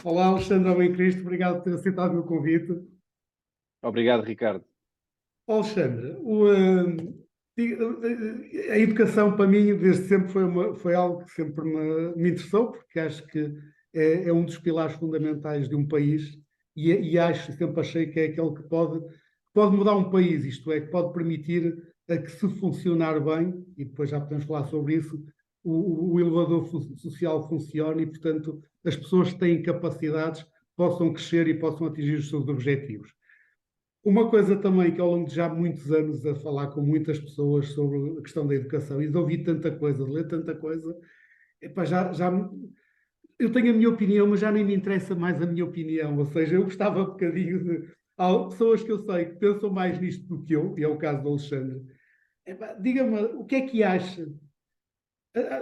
Olá, Alexandre Bem Cristo, obrigado por ter aceitado o meu convite. Obrigado, Ricardo. Alexandre, a educação para mim desde sempre foi algo que sempre me interessou, porque acho que é um dos pilares fundamentais de um país e acho, sempre achei que é aquele que pode mudar um país, isto é, que pode permitir a que se funcionar bem, e depois já podemos falar sobre isso, o elevador social funcione e, portanto, as pessoas que têm capacidades possam crescer e possam atingir os seus objetivos. Uma coisa também que ao longo de já muitos anos a falar com muitas pessoas sobre a questão da educação e de ouvir tanta coisa, de ler tanta coisa, epá, eu tenho a minha opinião, mas já nem me interessa mais a minha opinião. Ou seja, eu gostava um bocadinho de. Há pessoas que eu sei que pensam mais nisto do que eu, e é o caso do Alexandre. Epá, diga-me, o que é que acha?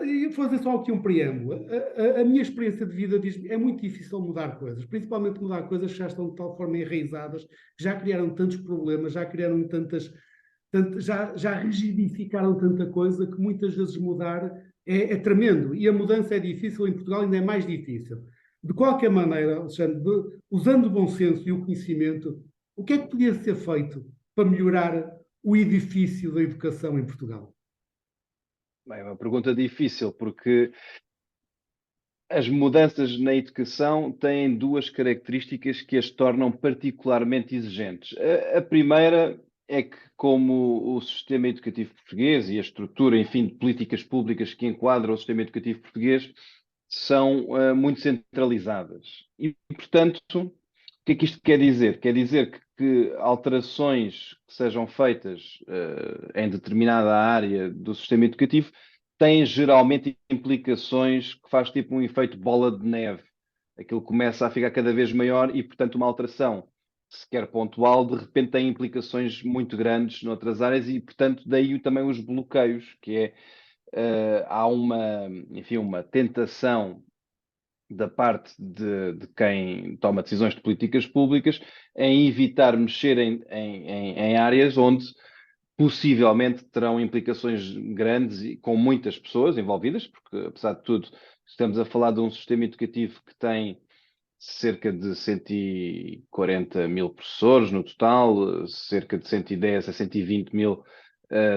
E vou fazer só aqui um preâmbulo. A minha experiência de vida diz-me é muito difícil mudar coisas, principalmente mudar coisas que já estão de tal forma enraizadas, que já criaram tantos problemas, já criaram já rigidificaram tanta coisa que muitas vezes mudar é tremendo. E a mudança é difícil, em Portugal ainda é mais difícil. De qualquer maneira, Alexandre, usando o bom senso e o conhecimento, o que é que podia ser feito para melhorar o edifício da educação em Portugal? Bem, é uma pergunta difícil, porque as mudanças na educação têm duas características que as tornam particularmente exigentes. A primeira é que, como o sistema educativo português e a estrutura, enfim, de políticas públicas que enquadram o sistema educativo português são muito centralizadas. E, portanto, o que é que isto quer dizer? Quer dizer que alterações que sejam feitas em determinada área do sistema educativo têm geralmente implicações que faz tipo um efeito bola de neve. Aquilo começa a ficar cada vez maior e, portanto, uma alteração sequer pontual, de repente tem implicações muito grandes noutras áreas e, portanto, daí também os bloqueios, que é há enfim, uma tentação da parte de quem toma decisões de políticas públicas em evitar mexer em áreas onde possivelmente terão implicações grandes e com muitas pessoas envolvidas, porque, apesar de tudo, estamos a falar de um sistema educativo que tem cerca de 140 mil professores no total, cerca de 110 a 120 mil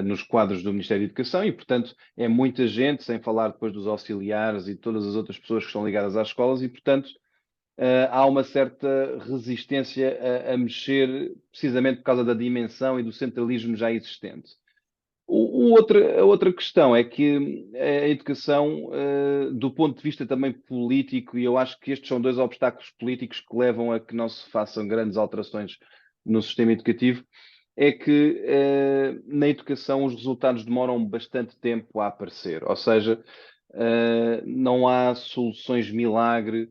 nos quadros do Ministério da Educação e, portanto, é muita gente, sem falar depois dos auxiliares e todas as outras pessoas que estão ligadas às escolas e, portanto, há uma certa resistência a mexer precisamente por causa da dimensão e do centralismo já existente. A outra questão é que a educação, do ponto de vista também político, e eu acho que estes são dois obstáculos políticos que levam a que não se façam grandes alterações no sistema educativo, é que na educação os resultados demoram bastante tempo a aparecer. Ou seja, não há soluções milagre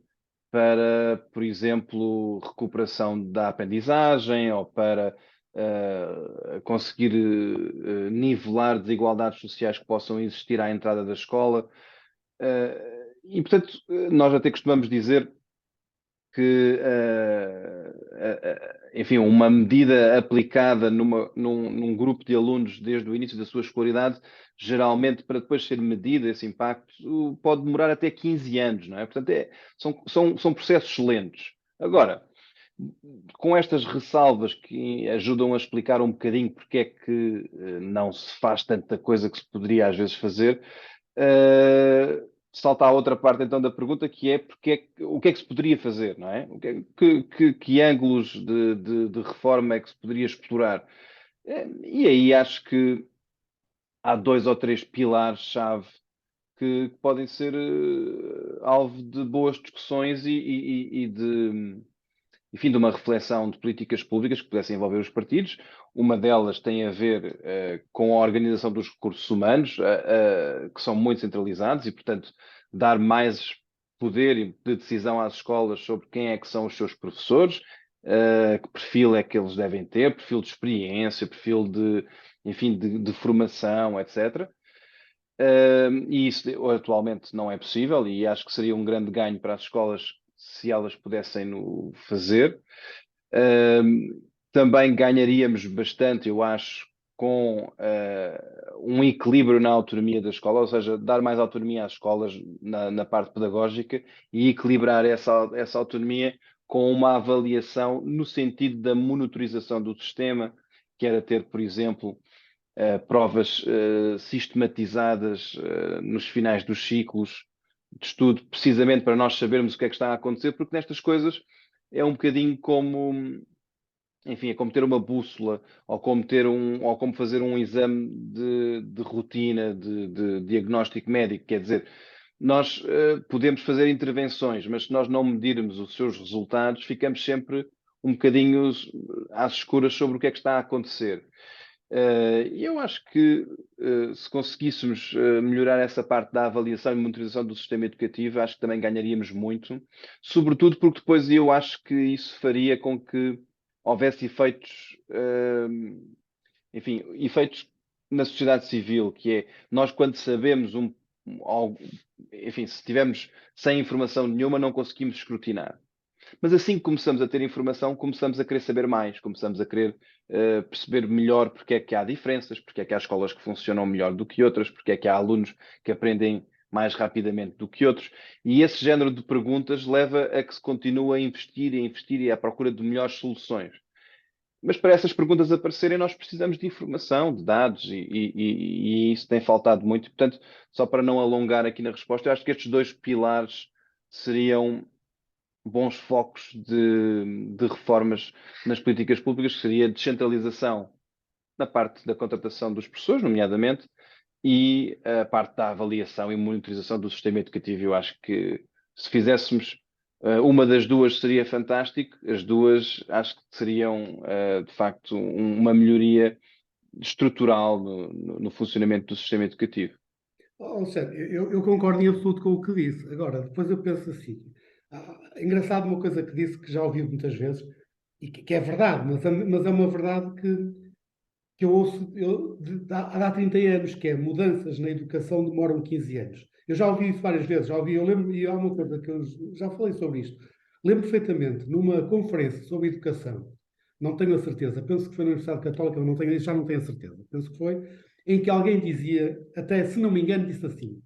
para, por exemplo, recuperação da aprendizagem ou para conseguir nivelar desigualdades sociais que possam existir à entrada da escola. E, portanto, nós até costumamos dizer que, enfim, uma medida aplicada num grupo de alunos desde o início da sua escolaridade, geralmente, para depois ser medido esse impacto, pode demorar até 15 anos, não é? Portanto, são processos lentos. Agora, com estas ressalvas que ajudam a explicar um bocadinho porque é que não se faz tanta coisa que se poderia às vezes fazer, salta à outra parte então da pergunta que é o que é que se poderia fazer, não é? Que ângulos de reforma é que se poderia explorar? E aí acho que há dois ou três pilares-chave que podem ser alvo de boas discussões e de enfim, de uma reflexão de políticas públicas que pudessem envolver os partidos. Uma delas tem a ver com a organização dos recursos humanos, que são muito centralizados e, portanto, dar mais poder de decisão às escolas sobre quem é que são os seus professores, que perfil é que eles devem ter, perfil de experiência, perfil de, enfim, de formação, etc. E isso atualmente não é possível e acho que seria um grande ganho para as escolas se elas pudessem no fazer. Também ganharíamos bastante, eu acho, com um equilíbrio na autonomia da escola, ou seja, dar mais autonomia às escolas na parte pedagógica e equilibrar essa autonomia com uma avaliação no sentido da monitorização do sistema, que era ter, por exemplo, provas sistematizadas nos finais dos ciclos de estudo, precisamente para nós sabermos o que é que está a acontecer, porque nestas coisas é um bocadinho como, enfim, é como ter uma bússola, ou como fazer um exame de rotina, de diagnóstico médico. Quer dizer, nós podemos fazer intervenções, mas se nós não medirmos os seus resultados, ficamos sempre um bocadinho às escuras sobre o que é que está a acontecer. Eu acho que se conseguíssemos melhorar essa parte da avaliação e monitorização do sistema educativo, acho que também ganharíamos muito, sobretudo porque depois eu acho que isso faria com que houvesse efeitos, enfim, efeitos na sociedade civil, que é nós quando sabemos algo, enfim, se estivermos sem informação nenhuma, não conseguimos escrutinar. Mas assim que começamos a ter informação, começamos a querer saber mais, começamos a querer perceber melhor porque é que há diferenças, porque é que há escolas que funcionam melhor do que outras, porque é que há alunos que aprendem mais rapidamente do que outros. E esse género de perguntas leva a que se continue a investir e à procura de melhores soluções. Mas para essas perguntas aparecerem, nós precisamos de informação, de dados, e isso tem faltado muito. Portanto, só para não alongar aqui na resposta, eu acho que estes dois pilares seriam bons focos de reformas nas políticas públicas, que seria a descentralização na parte da contratação dos professores, nomeadamente, e a parte da avaliação e monitorização do sistema educativo. Eu acho que se fizéssemos uma das duas seria fantástico, as duas acho que seriam, de facto, uma melhoria estrutural no funcionamento do sistema educativo. Sério, eu concordo em absoluto com o que disse. Agora, depois eu penso assim, é engraçado uma coisa que disse que já ouvi muitas vezes, e que é verdade, mas é uma verdade que eu ouço há 30 anos, que é mudanças na educação demoram 15 anos. Eu já ouvi isso várias vezes, já ouvi, eu lembro, e há uma coisa que eu já falei sobre isto. Lembro perfeitamente, numa conferência sobre educação, não tenho a certeza, penso que foi na Universidade Católica, mas não tenho, já não tenho a certeza, penso que foi, em que alguém dizia, até se não me engano, disse assim: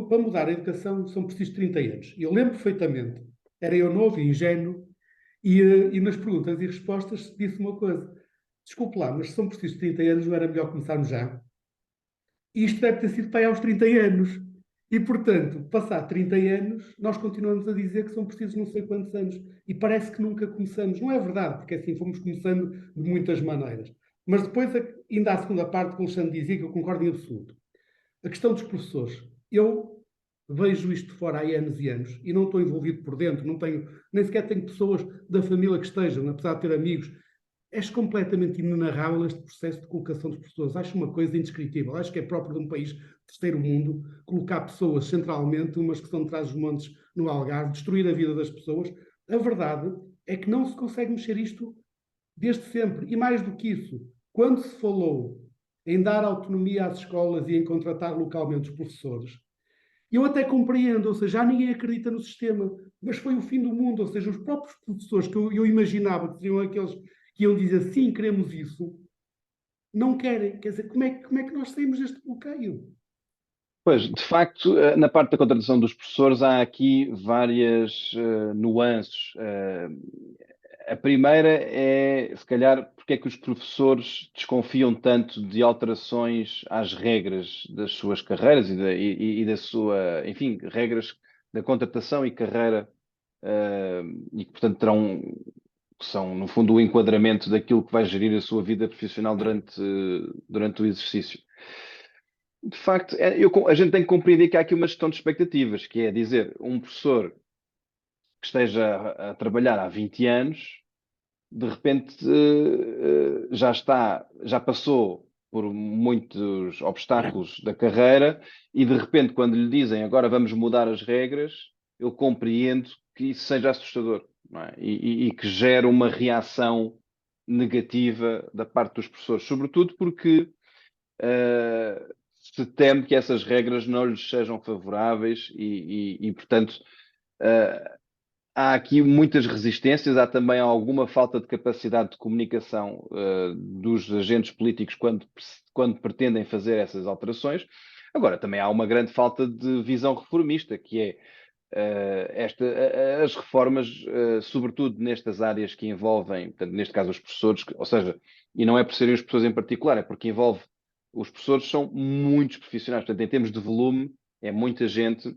para mudar a educação são precisos 30 anos. E eu lembro perfeitamente, era eu novo e ingênuo, e nas perguntas e respostas disse uma coisa: desculpe lá, mas se são precisos 30 anos, não era melhor começarmos já? E isto deve ter sido para aí aos 30 anos. E, portanto, passar 30 anos, nós continuamos a dizer que são precisos não sei quantos anos. E parece que nunca começamos. Não é verdade, porque assim fomos começando de muitas maneiras. Mas depois, ainda a segunda parte que o Alexandre dizia, que eu concordo em absoluto. A questão dos professores. Eu vejo isto de fora há anos e anos e não estou envolvido por dentro, não tenho, nem sequer tenho pessoas da família que estejam, apesar de ter amigos. É completamente inenarrável este processo de colocação dos professores. Acho uma coisa indescritível. Acho que é próprio de um país terceiro mundo colocar pessoas centralmente, umas que estão atrás dos montes no Algarve, destruir a vida das pessoas. A verdade é que não se consegue mexer isto desde sempre. E mais do que isso, quando se falou em dar autonomia às escolas e em contratar localmente os professores, eu até compreendo, ou seja, já ninguém acredita no sistema, mas foi o fim do mundo, ou seja, os próprios professores que eu imaginava que seriam aqueles que iam dizer sim, queremos isso, não querem. Quer dizer, como é que nós saímos deste bloqueio? Pois, de facto, na parte da contratação dos professores há aqui várias nuances. A primeira é, se calhar, porque é que os professores desconfiam tanto de alterações às regras das suas carreiras e da sua, enfim, regras da contratação e carreira, e que, portanto, que são, no fundo, o enquadramento daquilo que vai gerir a sua vida profissional durante o exercício. De facto, a gente tem que compreender que há aqui uma gestão de expectativas, que é dizer, um professor que esteja a trabalhar há 20 anos, de repente já passou por muitos obstáculos da carreira e de repente, quando lhe dizem agora vamos mudar as regras, eu compreendo que isso seja assustador, não é? E que gere uma reação negativa da parte dos professores, sobretudo porque se teme que essas regras não lhes sejam favoráveis portanto, uh, há aqui muitas resistências, há também alguma falta de capacidade de comunicação dos agentes políticos quando pretendem fazer essas alterações. Agora, também há uma grande falta de visão reformista, que é as reformas, sobretudo nestas áreas que envolvem, portanto, neste caso, os professores, ou seja, e não é por serem os professores em particular, é porque envolve os professores são muitos profissionais, portanto, em termos de volume, é muita gente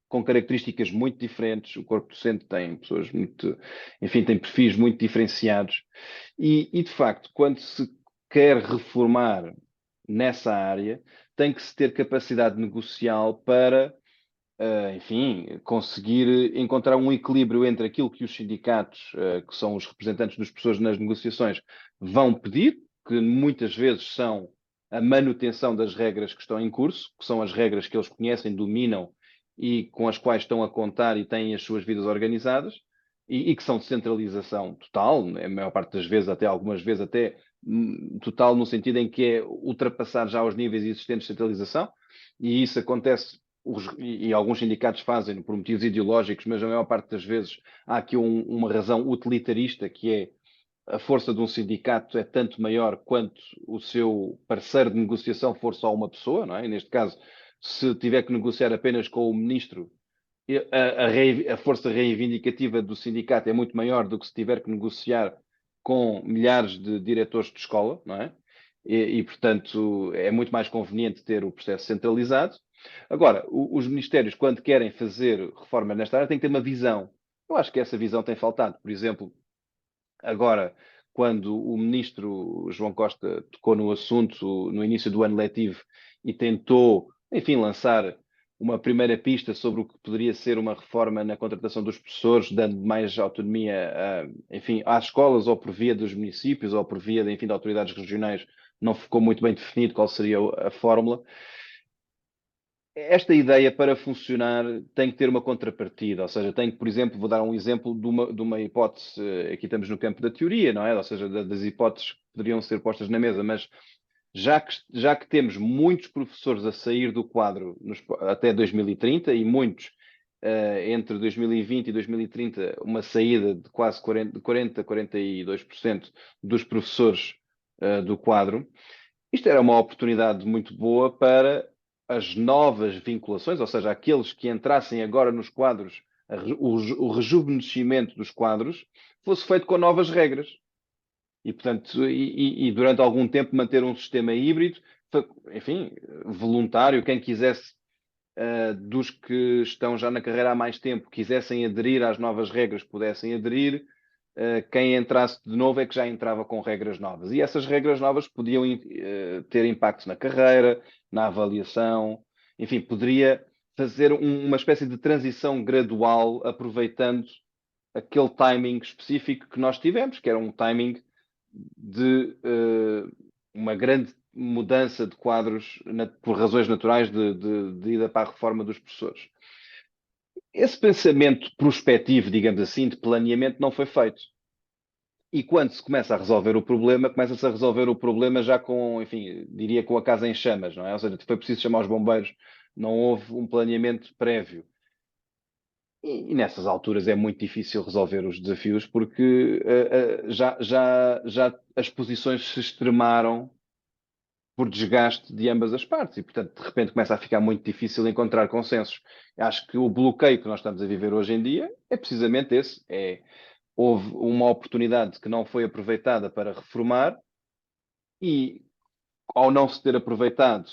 com características muito diferentes. O corpo docente tem pessoas muito, enfim, tem perfis muito diferenciados. De facto, quando se quer reformar nessa área, tem que se ter capacidade negocial para, enfim, conseguir encontrar um equilíbrio entre aquilo que os sindicatos, que são os representantes das pessoas nas negociações, vão pedir, que muitas vezes são a manutenção das regras que estão em curso, que são as regras que eles conhecem, dominam e com as quais estão a contar e têm as suas vidas organizadas, e que são de centralização total, a maior parte das vezes, até algumas vezes até total, no sentido em que é ultrapassar já os níveis existentes de centralização, e isso acontece e alguns sindicatos fazem por motivos ideológicos, mas a maior parte das vezes há aqui uma razão utilitarista, que é a força de um sindicato é tanto maior quanto o seu parceiro de negociação for só uma pessoa, não é? E neste caso, se tiver que negociar apenas com o ministro, a força reivindicativa do sindicato é muito maior do que se tiver que negociar com milhares de diretores de escola, não é? Portanto, é muito mais conveniente ter o processo centralizado. Agora, os ministérios, quando querem fazer reformas nesta área, têm que ter uma visão. Eu acho que essa visão tem faltado. Por exemplo, agora, quando o ministro João Costa tocou no assunto no início do ano letivo e tentou, enfim, lançar uma primeira pista sobre o que poderia ser uma reforma na contratação dos professores, dando mais autonomia, enfim, às escolas, ou por via dos municípios, ou por via, enfim, de autoridades regionais, não ficou muito bem definido qual seria a fórmula. Esta ideia, para funcionar, tem que ter uma contrapartida, ou seja, tem que, por exemplo, vou dar um exemplo de uma hipótese, aqui estamos no campo da teoria, não é? Ou seja, das hipóteses que poderiam ser postas na mesa, mas já que temos muitos professores a sair do quadro até 2030 e muitos entre 2020 e 2030, uma saída de quase 40 42% dos professores do quadro, isto era uma oportunidade muito boa para as novas vinculações, ou seja, aqueles que entrassem agora nos quadros, o rejuvenescimento dos quadros, fosse feito com novas regras. E, portanto, durante algum tempo manter um sistema híbrido, enfim, voluntário, quem quisesse, dos que estão já na carreira há mais tempo, quisessem aderir às novas regras, pudessem aderir, quem entrasse de novo é que já entrava com regras novas. E essas regras novas podiam ter impacto na carreira, na avaliação, enfim, poderia fazer uma espécie de transição gradual, aproveitando aquele timing específico que nós tivemos, que era um timing de uma grande mudança de quadros por razões naturais de ida para a reforma dos professores. Esse pensamento prospectivo, digamos assim, de planeamento, não foi feito. E quando se começa a resolver o problema, começa-se a resolver o problema já com, enfim, diria com a casa em chamas, não é? Ou seja, foi preciso chamar os bombeiros, não houve um planeamento prévio. E nessas alturas é muito difícil resolver os desafios porque já as posições se extremaram por desgaste de ambas as partes e, portanto, de repente começa a ficar muito difícil encontrar consensos. Acho que o bloqueio que nós estamos a viver hoje em dia é precisamente esse. Houve uma oportunidade que não foi aproveitada para reformar e, ao não se ter aproveitado,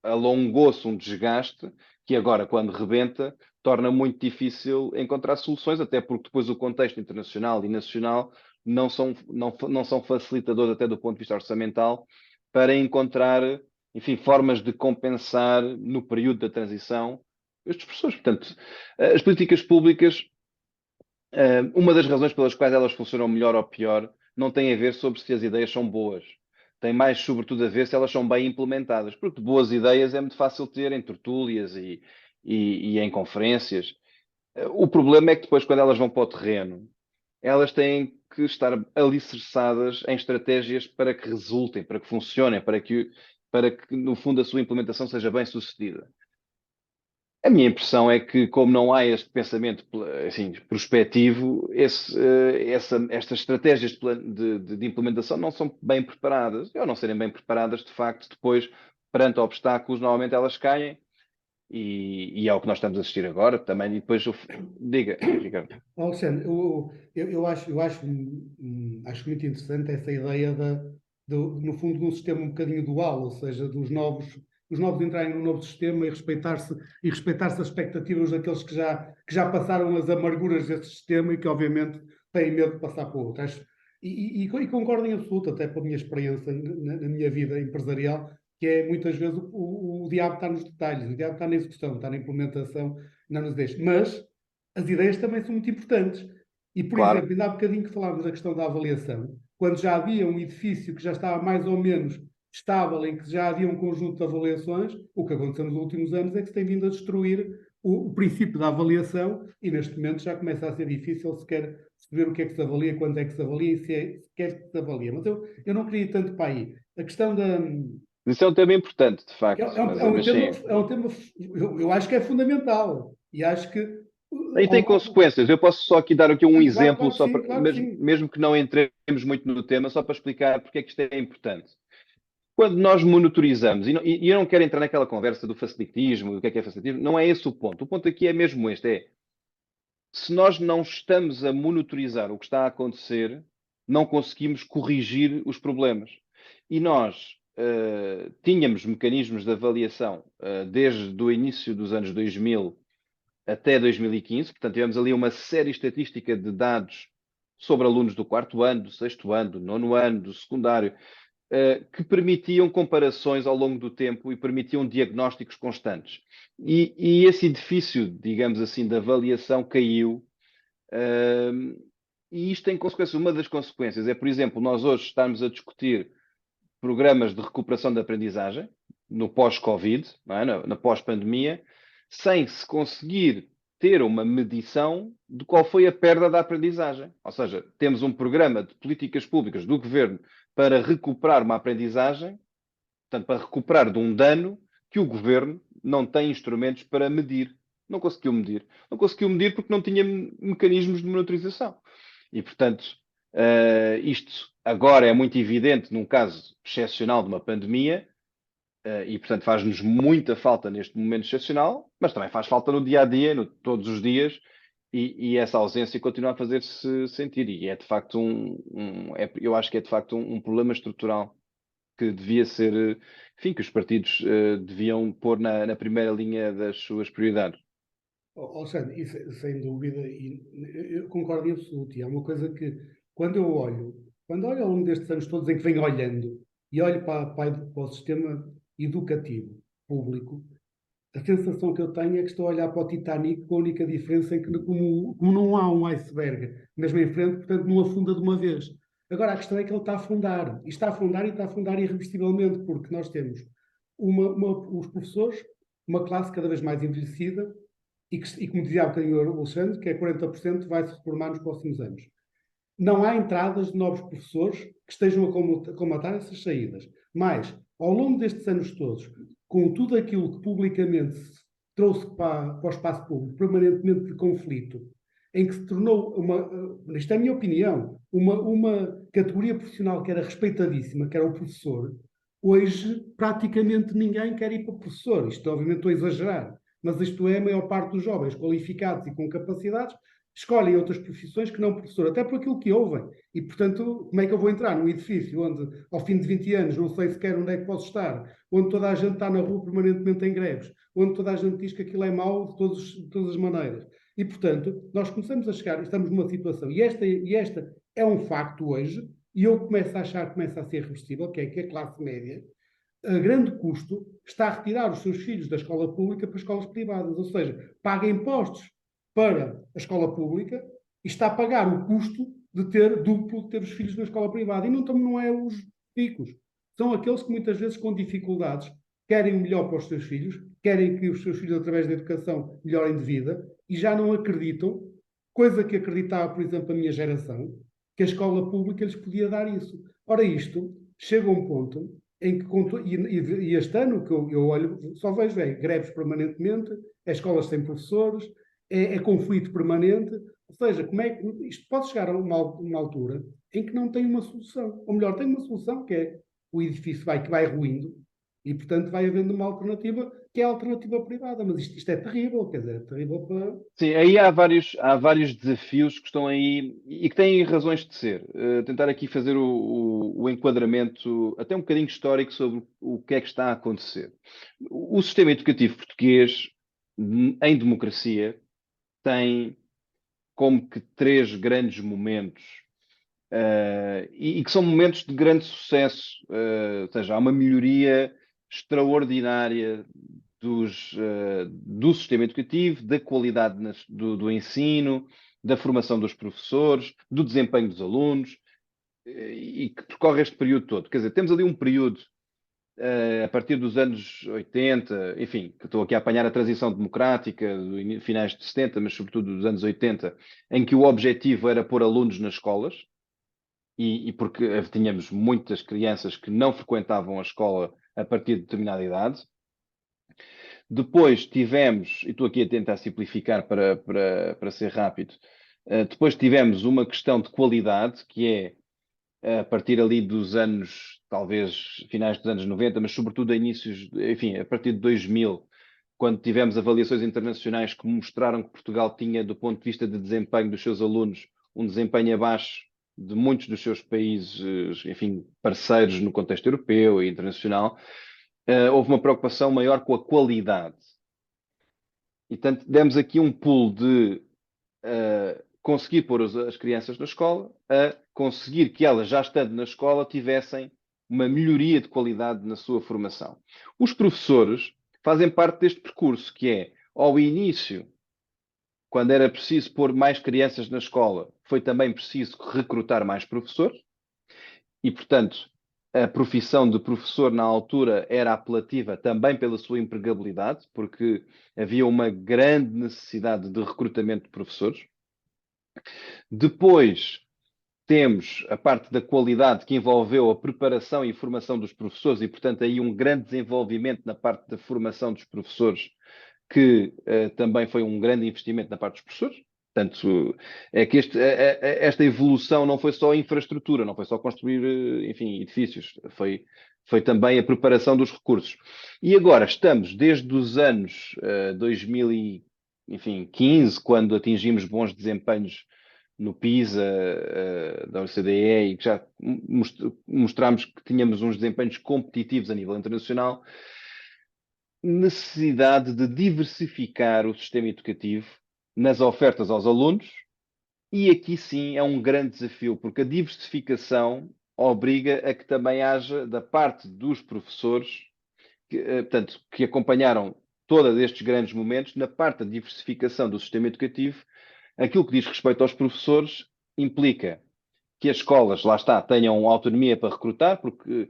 alongou-se um desgaste que agora, quando rebenta, torna muito difícil encontrar soluções, até porque depois o contexto internacional e nacional não são facilitadores, até do ponto de vista orçamental, para encontrar, enfim, formas de compensar no período da transição estes professores. Portanto, as políticas públicas, uma das razões pelas quais elas funcionam melhor ou pior, não tem a ver sobre se as ideias são boas. Tem mais, sobretudo, a ver se elas são bem implementadas. Porque boas ideias é muito fácil ter em tertúlias e em conferências. O problema é que depois, quando elas vão para o terreno, elas têm que estar alicerçadas em estratégias para que resultem, para que funcionem, para que, no fundo, a sua implementação seja bem sucedida. A minha impressão é que, como não há este pensamento assim, prospectivo, estas estratégias de implementação não são bem preparadas. E ao não serem bem preparadas, de facto, depois, perante obstáculos, normalmente elas caem. E é o que nós estamos a assistir agora também. E depois, diga, Ricardo. Alexandre, acho muito interessante essa ideia no fundo, de um sistema um bocadinho dual, ou seja, os novos entrarem num novo sistema e respeitar-se as expectativas daqueles que já passaram as amarguras desse sistema e que, obviamente, têm medo de passar para outro. E concordo em absoluto, até pela minha experiência na minha vida empresarial, que é muitas vezes o diabo está nos detalhes, o diabo está na execução, está na implementação, não nos deixa. Mas as ideias também são muito importantes. E, por exemplo, Claro, ainda há bocadinho que falámos da questão da avaliação, quando já havia um edifício que já estava mais ou menos estável, em que já havia um conjunto de avaliações, o que aconteceu nos últimos anos é que se tem vindo a destruir o princípio da avaliação e neste momento já começa a ser difícil sequer saber o que é que se avalia, quando é que se avalia e se é sequer que se avalia. Mas eu não queria ir tanto para aí. A questão da, isso é um tema importante, de é, facto. é um, Mas, é um mas tema, sim. é um tema eu acho que é fundamental. E acho que E tem consequências. Eu posso só aqui dar aqui um claro, exemplo, claro que sim, claro que sim. mesmo que não entremos muito no tema, só para explicar porque é que isto é importante. Quando nós monitorizamos, e eu não quero entrar naquela conversa do facilitismo, do que é facilitismo, não é esse o ponto. O ponto aqui é mesmo este, é se nós não estamos a monitorizar o que está a acontecer, não conseguimos corrigir os problemas. E nós tínhamos mecanismos de avaliação desde o início dos anos 2000 até 2015, portanto, tivemos ali uma série estatística de dados sobre alunos do quarto ano, do sexto ano, do nono ano, do secundário, que permitiam comparações ao longo do tempo e permitiam diagnósticos constantes. E esse edifício, digamos assim, de avaliação caiu. E isto tem consequências. Uma das consequências é, por exemplo, nós hoje estamos a discutir programas de recuperação da aprendizagem no pós-Covid, não é? Na pós-pandemia, sem se conseguir ter uma medição de qual foi a perda da aprendizagem. Ou seja, temos um programa de políticas públicas do governo para recuperar uma aprendizagem, portanto, para recuperar de um dano que o governo não tem instrumentos para medir. Não conseguiu medir. Não conseguiu medir porque não tinha mecanismos de monitorização. E, portanto, isto agora é muito evidente num caso excepcional de uma pandemia, e, portanto, faz-nos muita falta neste momento excepcional, mas também faz falta no dia a dia, todos os dias, e essa ausência continua a fazer-se sentir. E é de facto eu acho que é de facto um problema estrutural que devia ser, enfim, que os partidos deviam pôr na primeira linha das suas prioridades. Alexandre, isso, sem dúvida, e eu concordo em absoluto. E é uma coisa que, quando olho ao longo destes anos todos em que venho olhando e olho para o sistema educativo público, a sensação que eu tenho é que estou a olhar para o Titanic com a única diferença em que, como não há um iceberg mesmo em frente, portanto não afunda de uma vez. Agora, a questão é que ele está a afundar. E está a afundar e está a afundar irreversivelmente, porque nós temos os professores, uma classe cada vez mais envelhecida, e como dizia há bocadinho o Alexandre, que é 40% vai se reformar nos próximos anos. Não há entradas de novos professores que estejam a comatar essas saídas. Mas, ao longo destes anos todos, com tudo aquilo que publicamente se trouxe para o espaço público, permanentemente de conflito, em que se tornou isto é a minha opinião, uma categoria profissional que era respeitadíssima, que era o professor, hoje praticamente ninguém quer ir para o professor. Isto obviamente estou a exagerar, mas isto é a maior parte dos jovens qualificados e com capacidades escolhem outras profissões que não professor, até por aquilo que ouvem. E, portanto, como é que eu vou entrar num edifício onde, ao fim de 20 anos, não sei sequer onde é que posso estar, onde toda a gente está na rua permanentemente em greves, onde toda a gente diz que aquilo é mau de todas as maneiras. E, portanto, nós começamos a chegar, estamos numa situação, e esta é um facto hoje, e eu começo a achar que começa a ser reversível, que é que a classe média, a grande custo, está a retirar os seus filhos da escola pública para escolas privadas, ou seja, paga impostos para a escola pública e está a pagar o custo de ter duplo de ter os filhos na escola privada. E não é os ricos, são aqueles que muitas vezes com dificuldades querem o melhor para os seus filhos, querem que os seus filhos, através da educação, melhorem de vida e já não acreditam, coisa que acreditava, por exemplo, a minha geração, que a escola pública lhes podia dar isso. Ora, isto chega a um ponto em que, e este ano que eu olho, só vejo greves permanentemente, é escolas sem professores, é conflito permanente, ou seja, como é que isto pode chegar a uma altura em que não tem uma solução, ou melhor, tem uma solução que é o edifício que vai ruindo, e portanto vai havendo uma alternativa que é a alternativa privada, mas isto é terrível, quer dizer, é terrível para... Sim, aí há vários desafios que estão aí e que têm razões de ser. Tentar aqui fazer o enquadramento até um bocadinho histórico sobre o que é que está a acontecer. O sistema educativo português, em democracia, tem como que três grandes momentos, e que são momentos de grande sucesso. Ou seja, há uma melhoria extraordinária do sistema educativo, da qualidade do ensino, da formação dos professores, do desempenho dos alunos, e que percorre este período todo. Quer dizer, temos ali um período, a partir dos anos 80, enfim, que estou aqui a apanhar a transição democrática, finais de 70, mas sobretudo dos anos 80, em que o objetivo era pôr alunos nas escolas, e porque tínhamos muitas crianças que não frequentavam a escola a partir de determinada idade. Depois tivemos, e estou aqui a tentar simplificar para ser rápido, depois tivemos uma questão de qualidade, que é a partir ali dos anos, talvez finais dos anos 90, mas sobretudo a inícios, enfim, a partir de 2000, quando tivemos avaliações internacionais que mostraram que Portugal tinha, do ponto de vista de desempenho dos seus alunos, um desempenho abaixo de muitos dos seus países, enfim, parceiros no contexto europeu e internacional, houve uma preocupação maior com a qualidade. E, portanto, demos aqui um pulo de conseguir pôr as crianças na escola, a conseguir que elas, já estando na escola, tivessem uma melhoria de qualidade na sua formação. Os professores fazem parte deste percurso, que é, ao início, quando era preciso pôr mais crianças na escola, foi também preciso recrutar mais professores, e, portanto, a profissão de professor na altura era apelativa também pela sua empregabilidade, porque havia uma grande necessidade de recrutamento de professores. Depois temos a parte da qualidade que envolveu a preparação e formação dos professores e, portanto, aí um grande desenvolvimento na parte da formação dos professores, que também foi um grande investimento na parte dos professores. Portanto, é que esta evolução não foi só infraestrutura, não foi só construir, enfim, edifícios, foi também a preparação dos recursos. E agora estamos, desde os anos 2015, quando atingimos bons desempenhos no PISA da OCDE e que já mostramos que tínhamos uns desempenhos competitivos a nível internacional, necessidade de diversificar o sistema educativo nas ofertas aos alunos, e aqui sim é um grande desafio, porque a diversificação obriga a que também haja, da parte dos professores, portanto, que acompanharam todos estes grandes momentos, na parte da diversificação do sistema educativo, aquilo que diz respeito aos professores implica que as escolas, lá está, tenham autonomia para recrutar, porque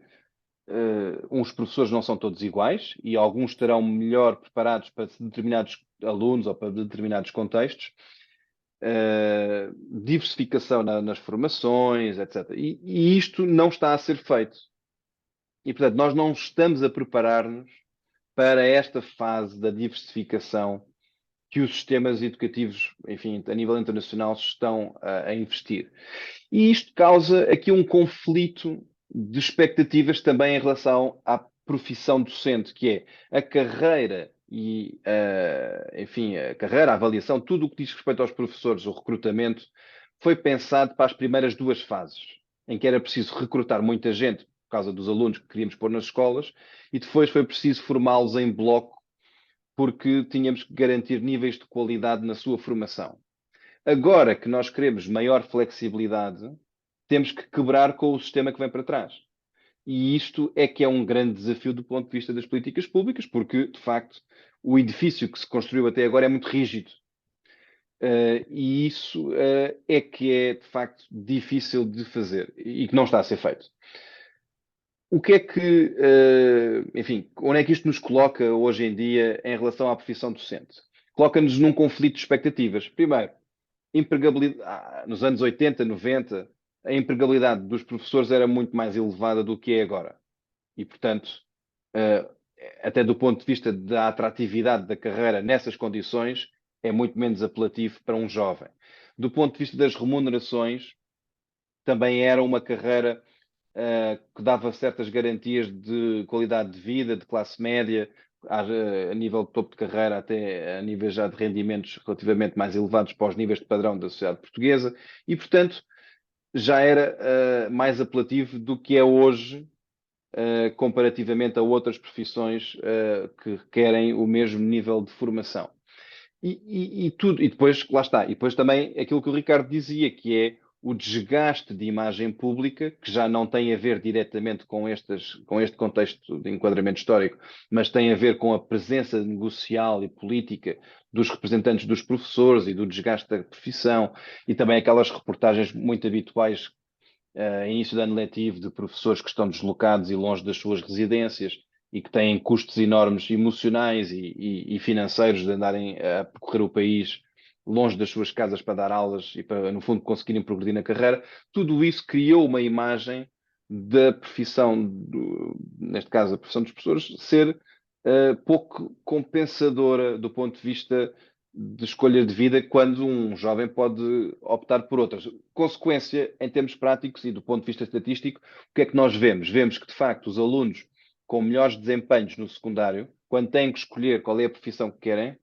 uns professores não são todos iguais e alguns estarão melhor preparados para determinados alunos ou para determinados contextos. Diversificação nas formações, etc. E isto não está a ser feito. E, portanto, nós não estamos a preparar-nos para esta fase da diversificação que os sistemas educativos, enfim, a nível internacional, estão a investir. E isto causa aqui um conflito de expectativas também em relação à profissão docente, que é a carreira e, enfim, a carreira, a avaliação, tudo o que diz respeito aos professores, o recrutamento, foi pensado para as primeiras duas fases, em que era preciso recrutar muita gente por causa dos alunos que queríamos pôr nas escolas, e depois foi preciso formá-los em bloco, porque tínhamos que garantir níveis de qualidade na sua formação. Agora que nós queremos maior flexibilidade, temos que quebrar com o sistema que vem para trás. E isto é que é um grande desafio do ponto de vista das políticas públicas, porque, de facto, o edifício que se construiu até agora é muito rígido. E isso é que é, de facto, difícil de fazer e que não está a ser feito. O que é que, enfim, onde é que isto nos coloca hoje em dia em relação à profissão docente? Coloca-nos num conflito de expectativas. Primeiro, empregabilidade, nos anos 80, 90, a empregabilidade dos professores era muito mais elevada do que é agora. E, portanto, uh, até do ponto de vista da atratividade da carreira nessas condições, é muito menos apelativo para um jovem. Do ponto de vista das remunerações, também era uma carreira que dava certas garantias de qualidade de vida, de classe média, a nível de topo de carreira, até a níveis já de rendimentos relativamente mais elevados para os níveis de padrão da sociedade portuguesa, e, portanto, já era mais apelativo do que é hoje, comparativamente a outras profissões que requerem o mesmo nível de formação. E tudo, e depois, lá está, e depois também aquilo que o Ricardo dizia, que é o desgaste de imagem pública, que já não tem a ver diretamente com este contexto de enquadramento histórico, mas tem a ver com a presença negocial e política dos representantes dos professores e do desgaste da profissão, e também aquelas reportagens muito habituais, início de ano letivo, de professores que estão deslocados e longe das suas residências, e que têm custos enormes emocionais e financeiros de andarem a percorrer o país longe das suas casas para dar aulas e para, no fundo, conseguirem progredir na carreira. Tudo isso criou uma imagem da profissão, neste caso a profissão dos professores, ser pouco compensadora do ponto de vista de escolha de vida, quando um jovem pode optar por outras. Consequência, em termos práticos e do ponto de vista estatístico, o que é que nós vemos? Vemos que, de facto, os alunos com melhores desempenhos no secundário, quando têm que escolher qual é a profissão que querem,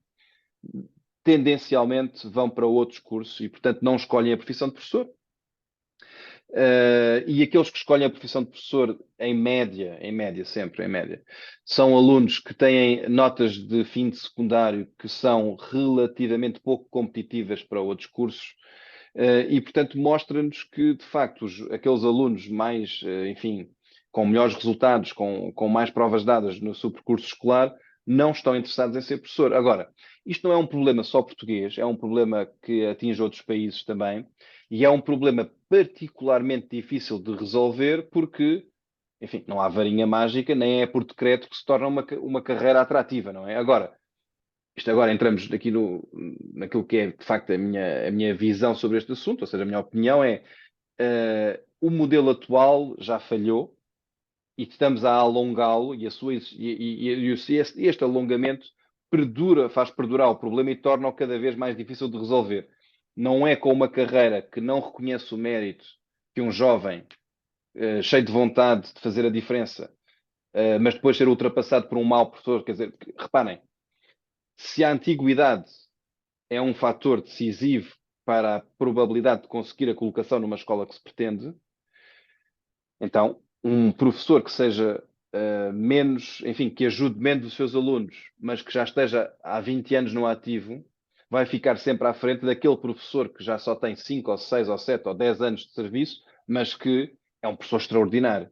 tendencialmente vão para outros cursos e, portanto, não escolhem a profissão de professor. E aqueles que escolhem a profissão de professor, em média, sempre, em média, são alunos que têm notas de fim de secundário que são relativamente pouco competitivas para outros cursos. E, portanto, mostra-nos que, de facto, aqueles alunos mais, enfim, com melhores resultados, com mais provas dadas no seu percurso escolar, não estão interessados em ser professor. Agora, isto não é um problema só português, é um problema que atinge outros países também, e é um problema particularmente difícil de resolver porque, enfim, não há varinha mágica, nem é por decreto que se torna uma carreira atrativa, não é? Agora entramos aqui naquilo que é, de facto, a minha visão sobre este assunto, ou seja, a minha opinião é o modelo atual já falhou e estamos a alongá-lo e este alongamento faz perdurar o problema e torna-o cada vez mais difícil de resolver. Não é com uma carreira que não reconhece o mérito que um jovem cheio de vontade de fazer a diferença, mas depois ser ultrapassado por um mau professor. Quer dizer, reparem, se a antiguidade é um fator decisivo para a probabilidade de conseguir a colocação numa escola que se pretende, então um professor que seja menos, enfim, que ajude menos os seus alunos, mas que já esteja há 20 anos no ativo, vai ficar sempre à frente daquele professor que já só tem 5 ou 6 ou 7 ou 10 anos de serviço, mas que é um professor extraordinário.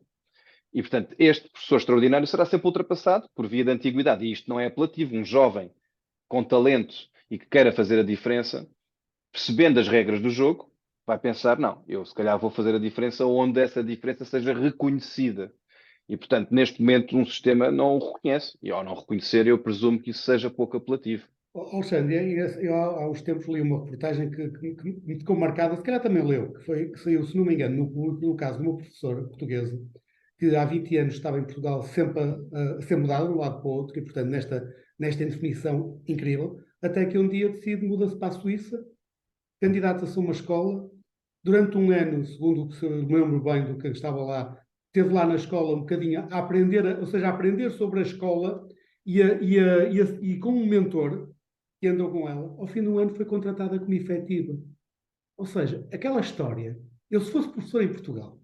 E, portanto, este professor extraordinário será sempre ultrapassado por via da antiguidade. E isto não é apelativo. Um jovem com talento e que queira fazer a diferença, percebendo as regras do jogo, vai pensar, não, eu se calhar vou fazer a diferença onde essa diferença seja reconhecida. E, portanto, neste momento, um sistema não o reconhece. E, ao não reconhecer, eu presumo que isso seja pouco apelativo. Alexandre, eu há uns tempos li uma reportagem que me ficou marcada, se calhar também leu, que saiu, se não me engano, no caso de uma professora portuguesa, que há 20 anos estava em Portugal sempre a ser mudada de um lado para o outro, e portanto nesta indefinição incrível, até que um dia decide muda-se para a Suíça, candidata-se a uma escola, durante um ano, segundo o que se lembro bem do que estava lá, esteve lá na escola um bocadinho a aprender, ou seja, a aprender sobre a escola e com um mentor que andou com ela, ao fim do ano foi contratada como efetiva. Ou seja, aquela história, eu se fosse professor em Portugal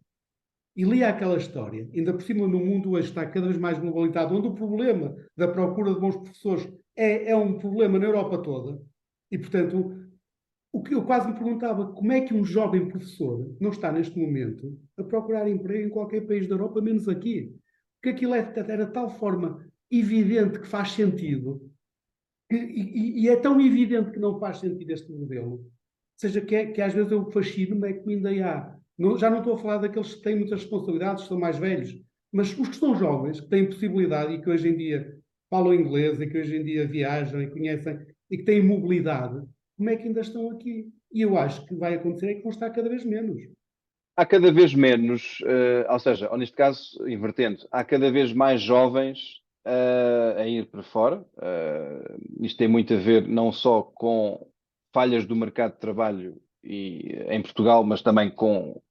e lia aquela história, ainda por cima no mundo hoje está cada vez mais globalizado, onde o problema da procura de bons professores é um problema na Europa toda, e portanto, o que eu quase me perguntava, como é que um jovem professor não está neste momento a procurar emprego em qualquer país da Europa, menos aqui? Porque aquilo era de tal forma evidente que faz sentido, e é tão evidente que não faz sentido este modelo, ou seja, que às vezes eu fascino-me é que me ainda há. Não, já não estou a falar daqueles que têm muitas responsabilidades, que são mais velhos, mas os que são jovens, que têm possibilidade e que hoje em dia falam inglês e que hoje em dia viajam e conhecem e que têm mobilidade, como é que ainda estão aqui? E eu acho que vai acontecer é que vão estar cada vez menos. há cada vez menos, ou seja, ou neste caso, invertendo, há cada vez mais jovens a ir para fora. Isto tem muito a ver não só com falhas do mercado de trabalho em Portugal, mas também com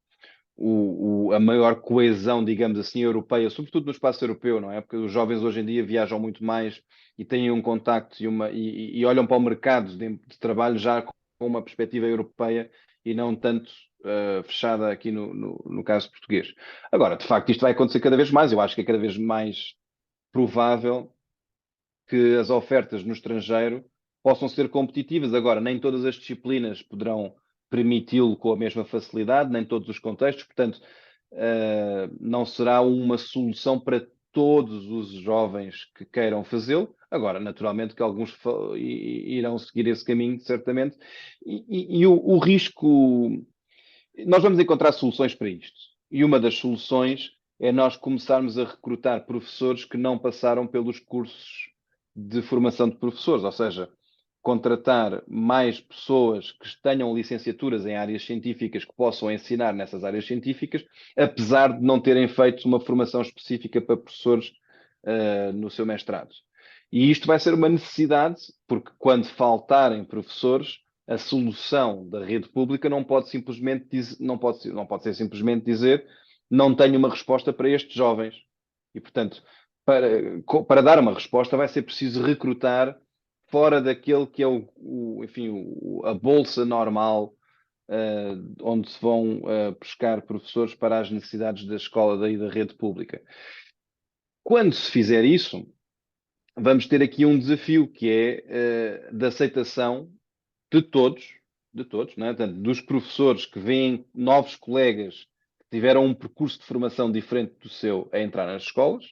a maior coesão, digamos assim, europeia, sobretudo no espaço europeu, não é? Porque os jovens hoje em dia viajam muito mais e têm um contacto e olham para o mercado de trabalho já com uma perspectiva europeia e não tanto fechada aqui no caso português. Agora, de facto, isto vai acontecer cada vez mais. Eu acho que é cada vez mais provável que as ofertas no estrangeiro possam ser competitivas. Agora, nem todas as disciplinas poderão permiti-lo com a mesma facilidade, nem todos os contextos, portanto, não será uma solução para todos os jovens que queiram fazê-lo. Agora, naturalmente que alguns irão seguir esse caminho, certamente, e o risco. Nós vamos encontrar soluções para isto. E uma das soluções é nós começarmos a recrutar professores que não passaram pelos cursos de formação de professores, ou seja, contratar mais pessoas que tenham licenciaturas em áreas científicas que possam ensinar nessas áreas científicas, apesar de não terem feito uma formação específica para professores no seu mestrado. E isto vai ser uma necessidade, porque quando faltarem professores, a solução da rede pública não pode simplesmente não pode ser simplesmente dizer não tenho uma resposta para estes jovens. E, portanto, para dar uma resposta vai ser preciso recrutar fora daquele que é a bolsa normal, onde se vão buscar professores para as necessidades da escola e da rede pública. Quando se fizer isso, vamos ter aqui um desafio que é da aceitação de todos, não é? Portanto, dos professores que veem novos colegas que tiveram um percurso de formação diferente do seu a entrar nas escolas,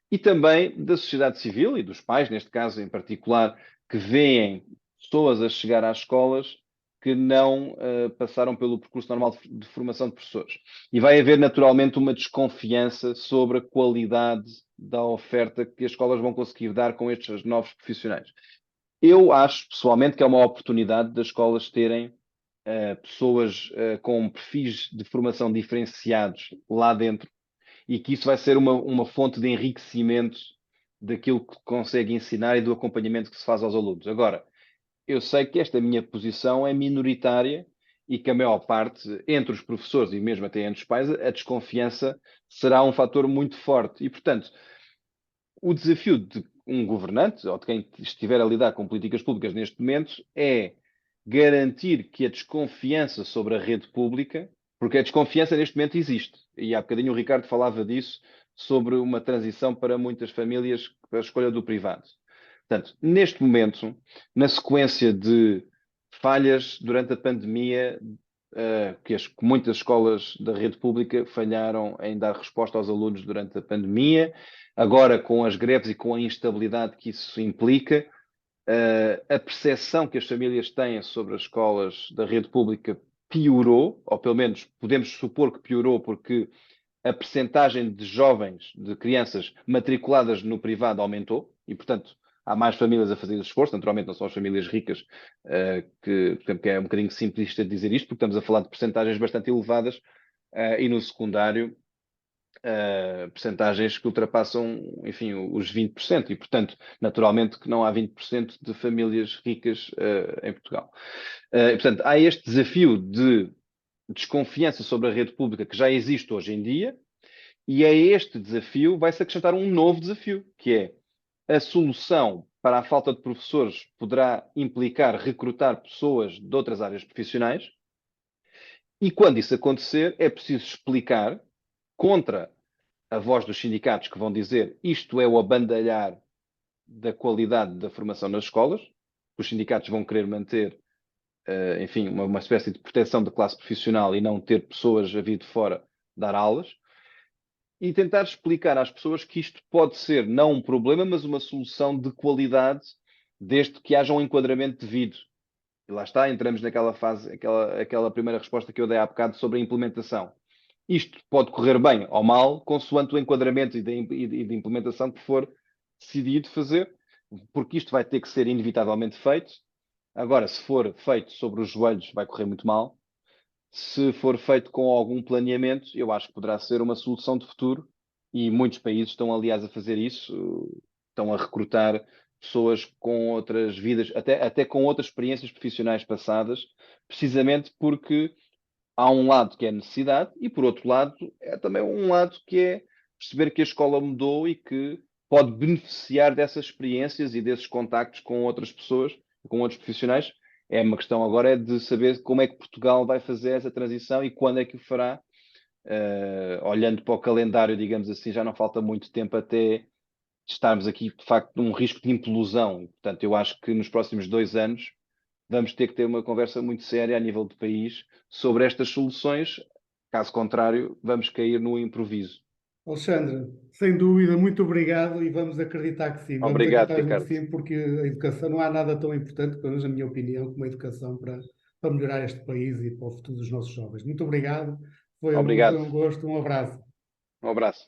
e também da sociedade civil e dos pais, neste caso em particular, que veem pessoas a chegar às escolas que não passaram pelo percurso normal de formação de professores. E vai haver naturalmente uma desconfiança sobre a qualidade da oferta que as escolas vão conseguir dar com estes novos profissionais. Eu acho, pessoalmente, que é uma oportunidade das escolas terem pessoas com perfis de formação diferenciados lá dentro e que isso vai ser uma fonte de enriquecimento daquilo que consegue ensinar e do acompanhamento que se faz aos alunos. Agora, eu sei que esta minha posição é minoritária e que a maior parte, entre os professores e mesmo até entre os pais, a desconfiança será um fator muito forte. E, portanto, o desafio de um governante ou de quem estiver a lidar com políticas públicas neste momento é garantir que a desconfiança sobre a rede pública, porque a desconfiança neste momento existe, e há bocadinho o Ricardo falava disso, sobre uma transição para muitas famílias para a escolha do privado. Portanto, neste momento, na sequência de falhas durante a pandemia, que muitas escolas da rede pública falharam em dar resposta aos alunos durante a pandemia. Agora, com as greves e com a instabilidade que isso implica, a percepção que as famílias têm sobre as escolas da rede pública piorou, ou pelo menos podemos supor que piorou, porque a percentagem de jovens, de crianças matriculadas no privado aumentou e, portanto, há mais famílias a fazer esse esforço. Naturalmente, não são as famílias ricas, que é um bocadinho simplista dizer isto, porque estamos a falar de percentagens bastante elevadas e no secundário, percentagens que ultrapassam, enfim, os 20%. E, portanto, naturalmente que não há 20% de famílias ricas em Portugal. E, portanto, há este desafio de desconfiança sobre a rede pública que já existe hoje em dia, e a este desafio vai-se acrescentar um novo desafio, que é a solução para a falta de professores poderá implicar recrutar pessoas de outras áreas profissionais, e quando isso acontecer, é preciso explicar contra a voz dos sindicatos que vão dizer isto é o abandalhar da qualidade da formação nas escolas. Os sindicatos vão querer manter, enfim, uma espécie de proteção da classe profissional e não ter pessoas a vir de fora dar aulas. E tentar explicar às pessoas que isto pode ser não um problema, mas uma solução de qualidade, desde que haja um enquadramento devido. E lá está, entramos naquela fase, aquela primeira resposta que eu dei há bocado sobre a implementação. Isto pode correr bem ou mal, consoante o enquadramento e de implementação que for decidido fazer, porque isto vai ter que ser inevitavelmente feito. Agora, se for feito sobre os joelhos, vai correr muito mal. se for feito com algum planeamento, eu acho que poderá ser uma solução de futuro e muitos países estão, aliás, a fazer isso, estão a recrutar pessoas com outras vidas, até com outras experiências profissionais passadas, precisamente porque há um lado que é necessidade e, por outro lado, é também um lado que é perceber que a escola mudou e que pode beneficiar dessas experiências e desses contactos com outras pessoas, com outros profissionais. É uma questão agora é de saber como é que Portugal vai fazer essa transição e quando é que o fará. Olhando para o calendário, digamos assim, já não falta muito tempo até estarmos aqui, de facto, num risco de implosão. Portanto, eu acho que nos próximos 2 anos vamos ter que ter uma conversa muito séria a nível de país sobre estas soluções. Caso contrário, vamos cair no improviso. Alexandre, sem dúvida, muito obrigado e vamos acreditar que sim. Vamos Obrigado, acreditar que Ricardo. sim, porque a educação não há nada tão importante, pelo menos na minha opinião, como a educação para melhorar este país e para o futuro dos nossos jovens. Muito obrigado, foi Obrigado. um gosto, um abraço. Um abraço.